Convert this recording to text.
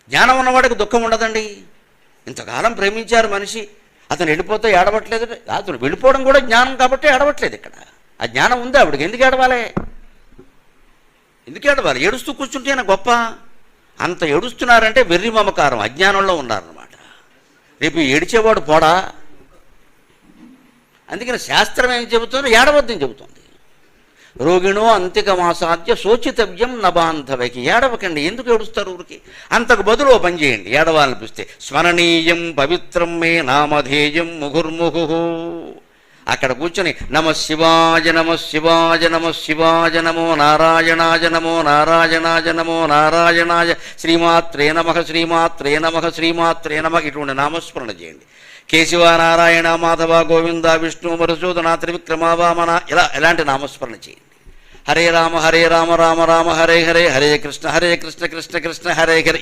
జ్ఞానం ఉన్నవాడికి దుఃఖం ఉండదండి. ఇంతకాలం ప్రేమించారు మనిషి, అతను వెళ్ళిపోతే ఏడవట్లేదు. అతను వెళ్ళిపోవడం కూడా జ్ఞానం కాబట్టి ఏడవట్లేదు. ఇక్కడ ఆ జ్ఞానం ఉంది ఆవిడకి. ఎందుకు ఏడవాలి? ఎందుకు ఏడవాలి? ఏడుస్తూ కూర్చుంటేనా గొప్ప? అంత ఏడుస్తున్నారంటే వెర్రి మమకారం, అజ్ఞానంలో ఉన్నారన్నమాట. రేపు ఏడిచేవాడు పోడా. అందుకని శాస్త్రం ఏం చెబుతుందో ఏడవద్దని చెబుతుంది. రోగిణో అంతికమాసాధ్య శోచితవ్యం నబాంధవకి. ఏడవకండి. ఎందుకు ఏడుస్తారు ఊరికి? అంతకు బదులు ఓ పని చేయండి. ఏడవాలనిపిస్తే స్మరణీయం పవిత్రం మే నామధేయం ముహుర్ముహు. అక్కడ కూర్చొని నమ శివాయ నమ శివాయ నమ శివాయ నమో నారాయణాయ నమో నారాయణాయ నమో నారాయణాయ శ్రీమాత్రే నమః శ్రీమాత్రే నమః శ్రీమాత్రే నమః ఇటువంటి నామస్మరణ చేయండి. కేశవ నారాయణ మాధవ గోవింద విష్ణు మధుసూదన త్రివిక్రమ వామన ఇలాంటి నామస్మరణ చేయండి. హరే రామ రామ రామ హరే హరే, హరే కృష్ణ కృష్ణ కృష్ణ హరే హరే.